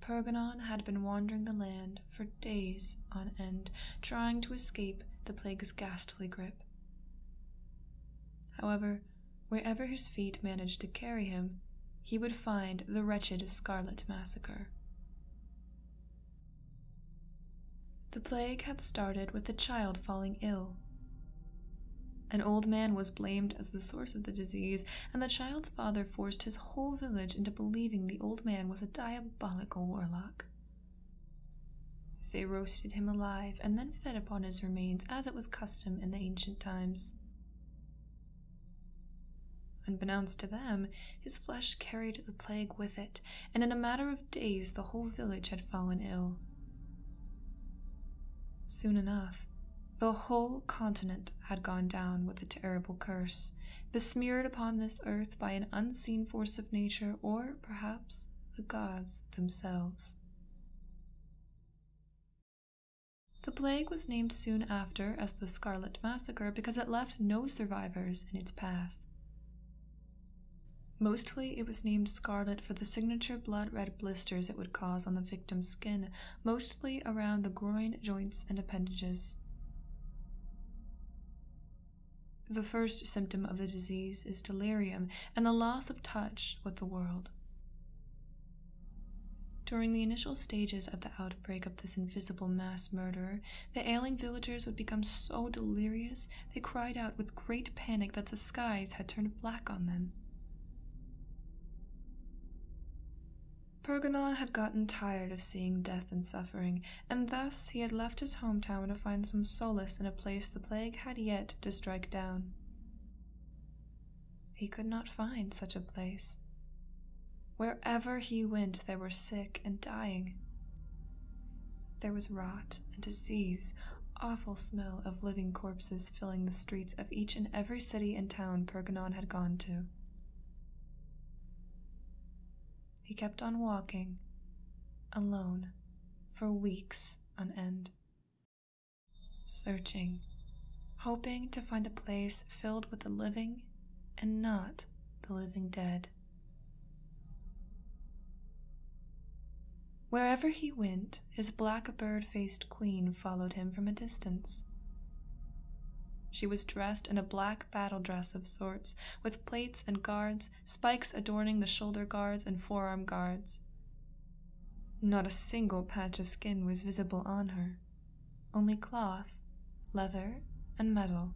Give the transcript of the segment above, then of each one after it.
Perganon had been wandering the land for days on end, trying to escape the plague's ghastly grip. However, wherever his feet managed to carry him, he would find the wretched Scarlet Massacre. The plague had started with the child falling ill. An old man was blamed as the source of the disease, and the child's father forced his whole village into believing the old man was a diabolical warlock. They roasted him alive and then fed upon his remains as it was custom in the ancient times. Unbeknownst to them, his flesh carried the plague with it, and in a matter of days the whole village had fallen ill. Soon enough, the whole continent had gone down with the terrible curse, besmeared upon this earth by an unseen force of nature, or perhaps the gods themselves. The plague was named soon after as the Scarlet Massacre because it left no survivors in its path. Mostly it was named Scarlet for the signature blood-red blisters it would cause on the victim's skin, mostly around the groin, joints, and appendages. The first symptom of the disease is delirium and the loss of touch with the world. During the initial stages of the outbreak of this invisible mass murderer, the ailing villagers would become so delirious they cried out with great panic that the skies had turned black on them. Perganon had gotten tired of seeing death and suffering, and thus he had left his hometown to find some solace in a place the plague had yet to strike down. He could not find such a place. Wherever he went, there were sick and dying. There was rot and disease, awful smell of living corpses filling the streets of each and every city and town Perganon had gone to. He kept on walking, alone, for weeks on end, searching, hoping to find a place filled with the living and not the living dead. Wherever he went, his black bird-faced queen followed him from a distance. She was dressed in a black battle dress of sorts, with plates and guards, spikes adorning the shoulder guards and forearm guards. Not a single patch of skin was visible on her, only cloth, leather, and metal.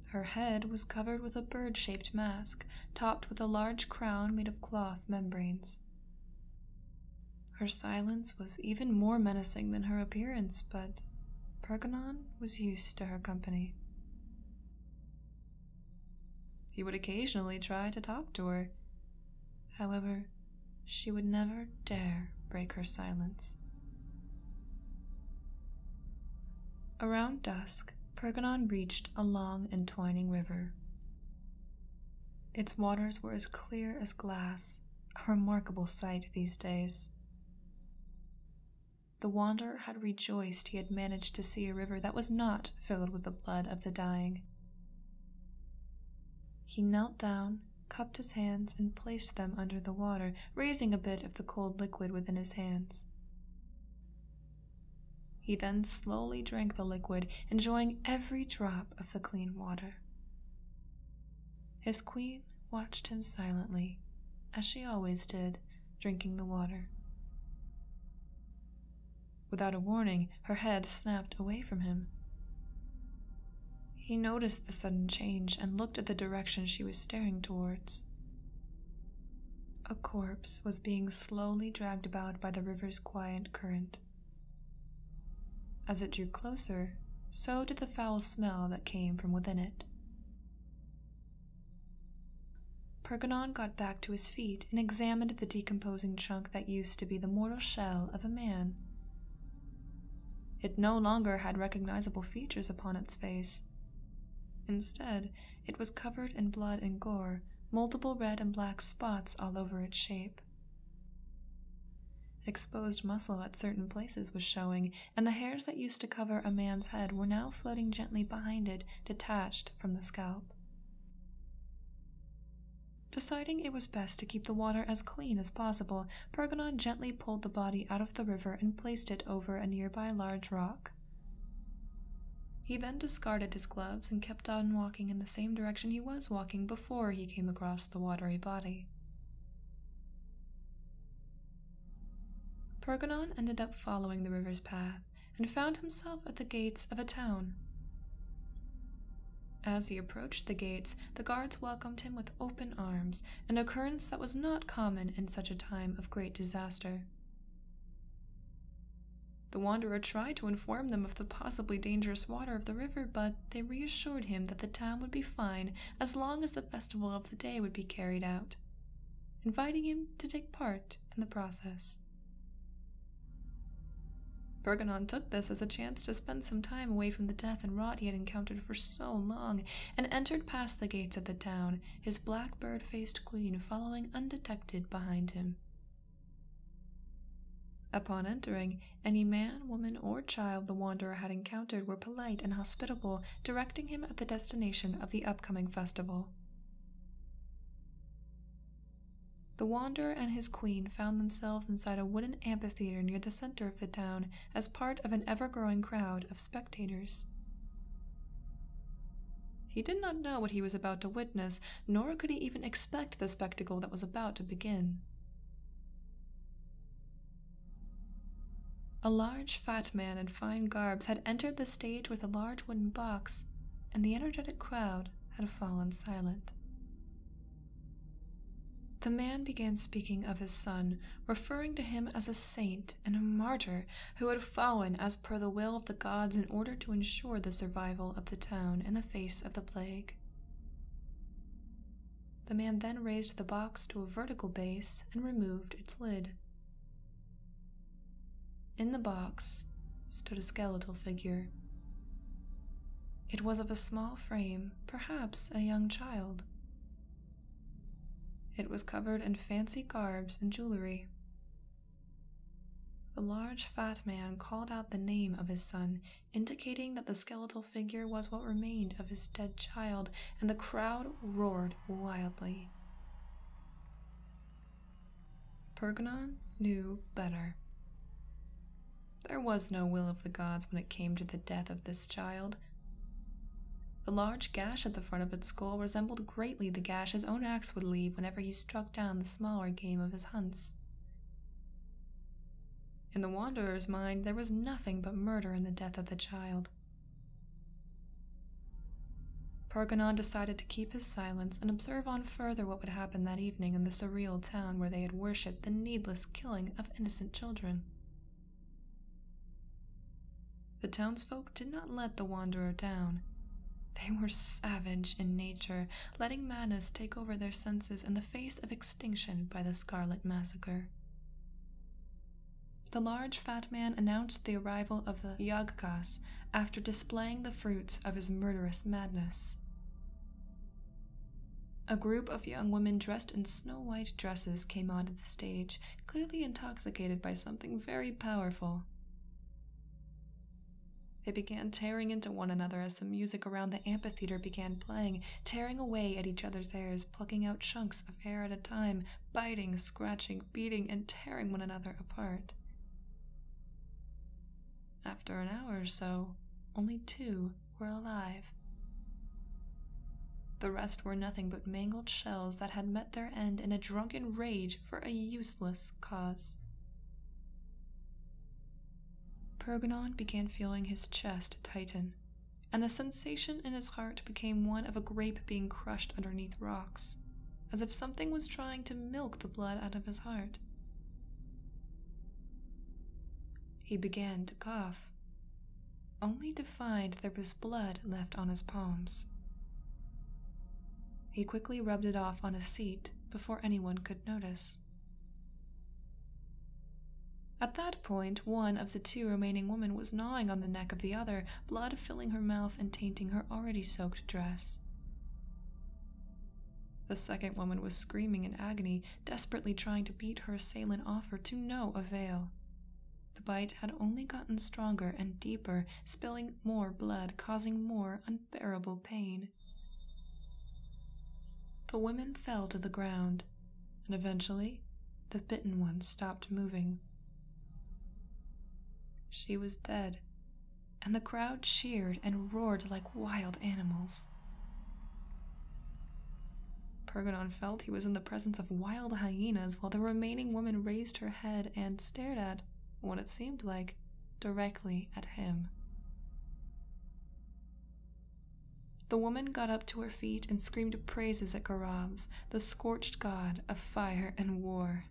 Her head was covered with a bird-shaped mask, topped with a large crown made of cloth membranes. Her silence was even more menacing than her appearance, but Perganon was used to her company. He would occasionally try to talk to her. However, she would never dare break her silence. Around dusk, Perganon reached a long and twining river. Its waters were as clear as glass, a remarkable sight these days. The wanderer had rejoiced he had managed to see a river that was not filled with the blood of the dying. He knelt down, cupped his hands, and placed them under the water, raising a bit of the cold liquid within his hands. He then slowly drank the liquid, enjoying every drop of the clean water. His queen watched him silently, as she always did, drinking the water. Without a warning, her head snapped away from him. He noticed the sudden change and looked at the direction she was staring towards. A corpse was being slowly dragged about by the river's quiet current. As it drew closer, so did the foul smell that came from within it. Perganon got back to his feet and examined the decomposing chunk that used to be the mortal shell of a man. It no longer had recognizable features upon its face. Instead, it was covered in blood and gore, multiple red and black spots all over its shape. Exposed muscle at certain places was showing, and the hairs that used to cover a man's head were now floating gently behind it, detached from the scalp. Deciding it was best to keep the water as clean as possible, Pergonon gently pulled the body out of the river and placed it over a nearby large rock. He then discarded his gloves and kept on walking in the same direction he was walking before he came across the watery body. Pergonon ended up following the river's path and found himself at the gates of a town. As he approached the gates, the guards welcomed him with open arms, an occurrence that was not common in such a time of great disaster. The wanderer tried to inform them of the possibly dangerous water of the river, but they reassured him that the town would be fine as long as the festival of the day would be carried out, inviting him to take part in the process. Pergonon took this as a chance to spend some time away from the death and rot he had encountered for so long, and entered past the gates of the town, his blackbird-faced queen following undetected behind him. Upon entering, any man, woman, or child the wanderer had encountered were polite and hospitable, directing him at the destination of the upcoming festival. The wanderer and his queen found themselves inside a wooden amphitheater near the center of the town as part of an ever-growing crowd of spectators. He did not know what he was about to witness, nor could he even expect the spectacle that was about to begin. A large, fat man in fine garbs had entered the stage with a large wooden box, and the energetic crowd had fallen silent. The man began speaking of his son, referring to him as a saint and a martyr who had fallen as per the will of the gods in order to ensure the survival of the town in the face of the plague. The man then raised the box to a vertical base and removed its lid. In the box stood a skeletal figure. It was of a small frame, perhaps a young child. It was covered in fancy garbs and jewelry. The large fat man called out the name of his son, indicating that the skeletal figure was what remained of his dead child, and the crowd roared wildly. Pergonon knew better. There was no will of the gods when it came to the death of this child. The large gash at the front of its skull resembled greatly the gash his own axe would leave whenever he struck down the smaller game of his hunts. In the wanderer's mind, there was nothing but murder in the death of the child. Pergonon decided to keep his silence and observe on further what would happen that evening in the surreal town where they had worshipped the needless killing of innocent children. The townsfolk did not let the wanderer down. They were savage in nature, letting madness take over their senses in the face of extinction by the Scarlet Massacre. The large fat man announced the arrival of the Yagkas after displaying the fruits of his murderous madness. A group of young women dressed in snow-white dresses came onto the stage, clearly intoxicated by something very powerful. They began tearing into one another as the music around the amphitheater began playing, tearing away at each other's hairs, plucking out chunks of hair at a time, biting, scratching, beating, and tearing one another apart. After an hour or so, only 2 were alive. The rest were nothing but mangled shells that had met their end in a drunken rage for a useless cause. Pergonon began feeling his chest tighten, and the sensation in his heart became one of a grape being crushed underneath rocks, as if something was trying to milk the blood out of his heart. He began to cough, only to find there was blood left on his palms. He quickly rubbed it off on a seat before anyone could notice. At that point, one of the 2 remaining women was gnawing on the neck of the other, blood filling her mouth and tainting her already soaked dress. The second woman was screaming in agony, desperately trying to beat her assailant off her to no avail. The bite had only gotten stronger and deeper, spilling more blood, causing more unbearable pain. The women fell to the ground, and eventually, the bitten one stopped moving. She was dead, and the crowd cheered and roared like wild animals. Pergonon felt he was in the presence of wild hyenas while the remaining woman raised her head and stared at, what it seemed like, directly at him. The woman got up to her feet and screamed praises at Garavs, the scorched god of fire and war.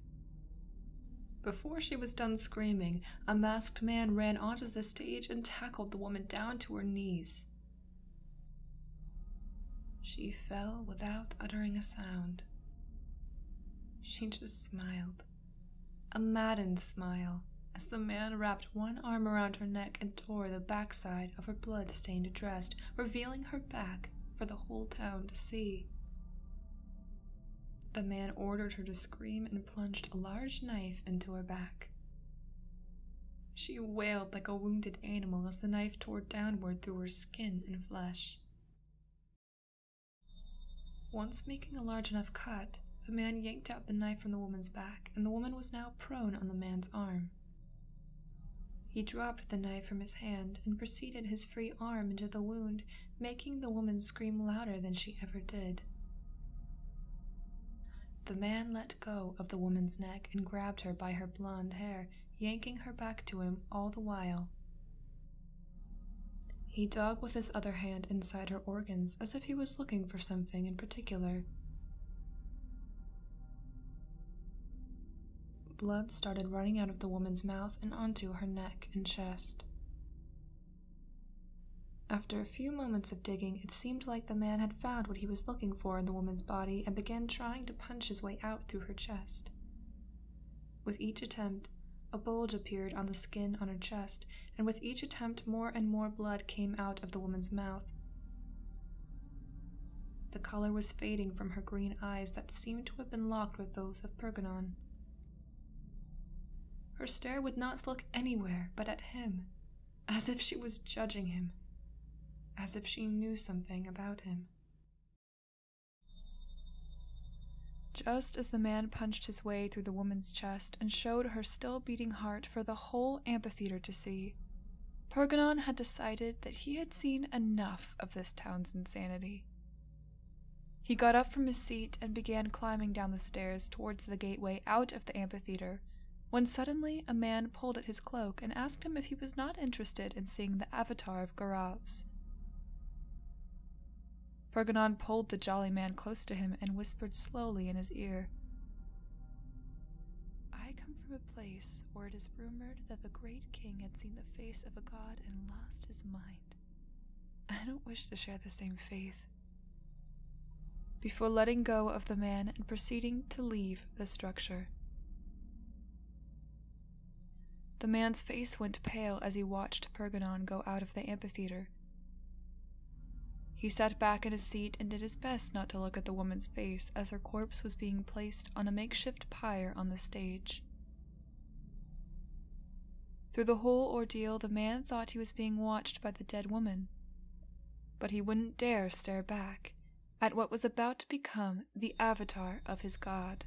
Before she was done screaming, a masked man ran onto the stage and tackled the woman down to her knees. She fell without uttering a sound. She just smiled, a maddened smile, as the man wrapped one arm around her neck and tore the backside of her blood-stained dress, revealing her back for the whole town to see. The man ordered her to scream and plunged a large knife into her back. She wailed like a wounded animal as the knife tore downward through her skin and flesh. Once making a large enough cut, the man yanked out the knife from the woman's back, and the woman was now prone on the man's arm. He dropped the knife from his hand and proceeded his free arm into the wound, making the woman scream louder than she ever did. The man let go of the woman's neck and grabbed her by her blonde hair, yanking her back to him all the while. He dug with his other hand inside her organs as if he was looking for something in particular. Blood started running out of the woman's mouth and onto her neck and chest. After a few moments of digging, it seemed like the man had found what he was looking for in the woman's body and began trying to punch his way out through her chest. With each attempt, a bulge appeared on the skin on her chest, and with each attempt more and more blood came out of the woman's mouth. The color was fading from her green eyes that seemed to have been locked with those of Pergonon. Her stare would not look anywhere but at him, as if she was judging him, as if she knew something about him. Just as the man punched his way through the woman's chest and showed her still beating heart for the whole amphitheater to see, Pergonon had decided that he had seen enough of this town's insanity. He got up from his seat and began climbing down the stairs towards the gateway out of the amphitheater, when suddenly a man pulled at his cloak and asked him if he was not interested in seeing the avatar of Garavs. Pergonon pulled the jolly man close to him and whispered slowly in his ear, "I come from a place where it is rumored that the great king had seen the face of a god and lost his mind. I don't wish to share the same faith," before letting go of the man and proceeding to leave the structure. The man's face went pale as he watched Pergonon go out of the amphitheater. He sat back in his seat and did his best not to look at the woman's face as her corpse was being placed on a makeshift pyre on the stage. Through the whole ordeal, the man thought he was being watched by the dead woman, but he wouldn't dare stare back at what was about to become the avatar of his god.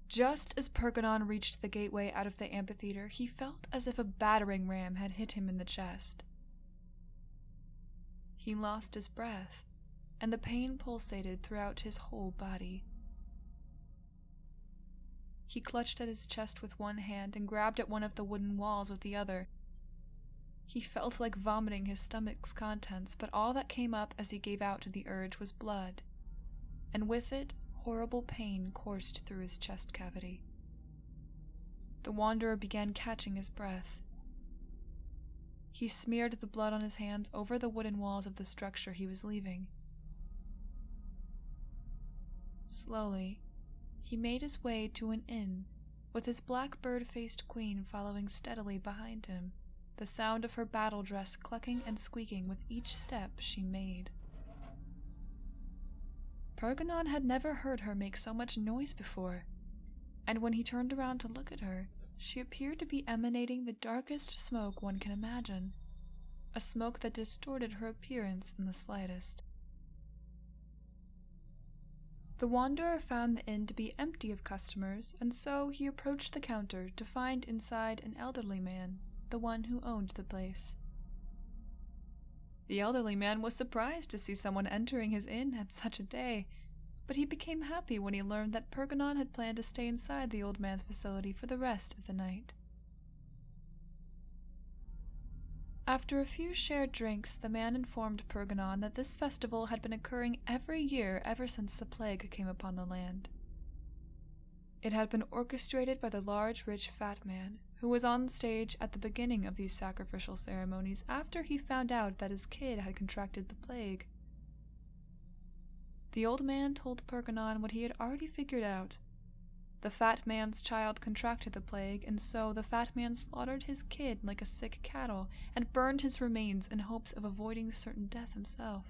Just as Pergonon reached the gateway out of the amphitheater, he felt as if a battering ram had hit him in the chest. He lost his breath, and the pain pulsated throughout his whole body. He clutched at his chest with one hand and grabbed at one of the wooden walls with the other. He felt like vomiting his stomach's contents, but all that came up as he gave out to the urge was blood, and with it, horrible pain coursed through his chest cavity. The wanderer began catching his breath. He smeared the blood on his hands over the wooden walls of the structure he was leaving. Slowly, he made his way to an inn, with his black bird-faced queen following steadily behind him, the sound of her battle dress clucking and squeaking with each step she made. Pergonon had never heard her make so much noise before, and when he turned around to look at her, she appeared to be emanating the darkest smoke one can imagine, a smoke that distorted her appearance in the slightest. The wanderer found the inn to be empty of customers, and so he approached the counter to find inside an elderly man, the one who owned the place. The elderly man was surprised to see someone entering his inn at such a day, but he became happy when he learned that Pergonon had planned to stay inside the old man's facility for the rest of the night. After a few shared drinks, the man informed Pergonon that this festival had been occurring every year ever since the plague came upon the land. It had been orchestrated by the large, rich, fat man, who was on stage at the beginning of these sacrificial ceremonies after he found out that his kid had contracted the plague. The old man told Pergonon what he had already figured out. The fat man's child contracted the plague, and so the fat man slaughtered his kid like a sick cattle and burned his remains in hopes of avoiding certain death himself.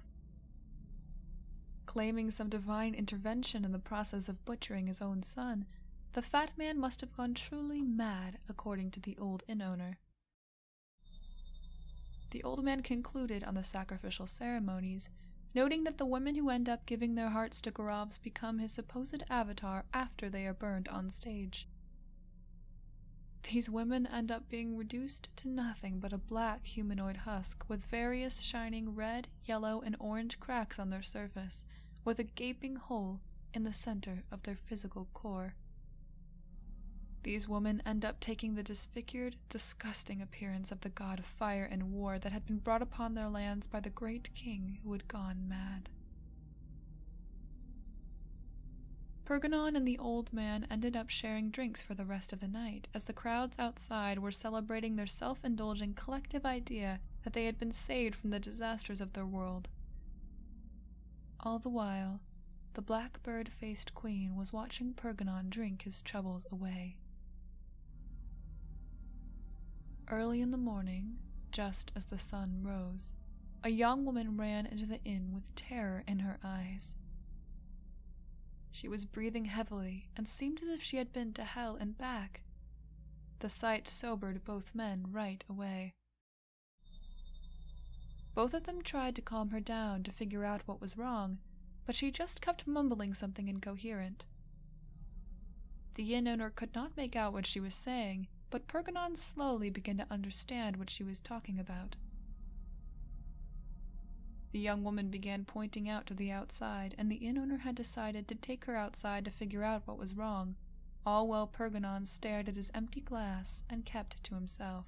Claiming some divine intervention in the process of butchering his own son, the fat man must have gone truly mad, according to the old inn owner. The old man concluded on the sacrificial ceremonies, noting that the women who end up giving their hearts to Gorovs become his supposed avatar after they are burned on stage. These women end up being reduced to nothing but a black humanoid husk with various shining red, yellow, and orange cracks on their surface, with a gaping hole in the center of their physical core. These women end up taking the disfigured, disgusting appearance of the god of fire and war that had been brought upon their lands by the great king who had gone mad. Pergonon and the old man ended up sharing drinks for the rest of the night, as the crowds outside were celebrating their self-indulgent collective idea that they had been saved from the disasters of their world. All the while, the blackbird-faced queen was watching Pergonon drink his troubles away. Early in the morning, just as the sun rose, a young woman ran into the inn with terror in her eyes. She was breathing heavily and seemed as if she had been to hell and back. The sight sobered both men right away. Both of them tried to calm her down to figure out what was wrong, but she just kept mumbling something incoherent. The inn owner could not make out what she was saying, but Pergonon slowly began to understand what she was talking about. The young woman began pointing out to the outside, and the inn owner had decided to take her outside to figure out what was wrong, all while Pergonon stared at his empty glass and kept to himself.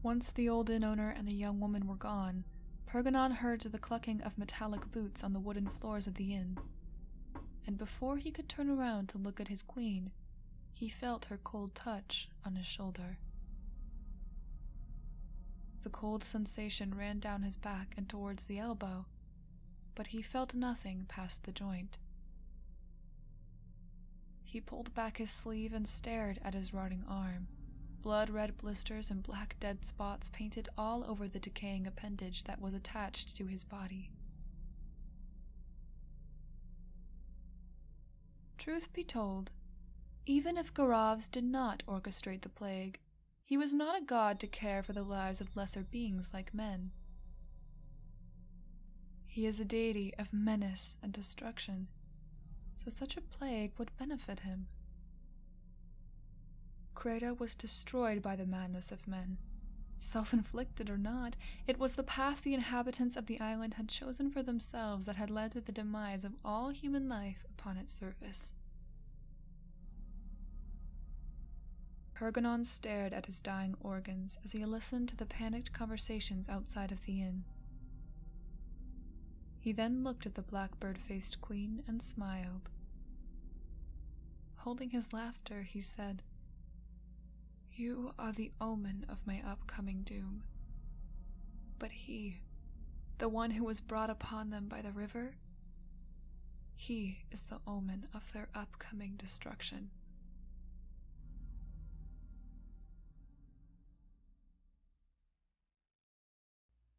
Once the old inn owner and the young woman were gone, Pergonon heard the clucking of metallic boots on the wooden floors of the inn, and before he could turn around to look at his queen, he felt her cold touch on his shoulder. The cold sensation ran down his back and towards the elbow, but he felt nothing past the joint. He pulled back his sleeve and stared at his rotting arm, blood-red blisters and black dead spots painted all over the decaying appendage that was attached to his body. Truth be told, even if Gorovs did not orchestrate the plague, he was not a god to care for the lives of lesser beings like men. He is a deity of menace and destruction, so such a plague would benefit him. Creta was destroyed by the madness of men. Self-inflicted or not, it was the path the inhabitants of the island had chosen for themselves that had led to the demise of all human life upon its surface. Pergonon stared at his dying organs as he listened to the panicked conversations outside of the inn. He then looked at the blackbird-faced queen and smiled. Holding his laughter, he said, "You are the omen of my upcoming doom. But he, the one who was brought upon them by the river, he is the omen of their upcoming destruction."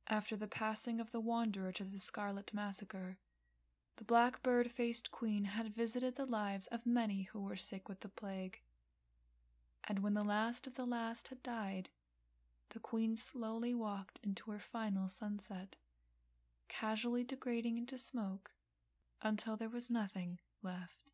After the passing of the wanderer to the Scarlet Massacre, the blackbird-faced queen had visited the lives of many who were sick with the plague. And when the last of the last had died, the queen slowly walked into her final sunset, casually degrading into smoke until there was nothing left.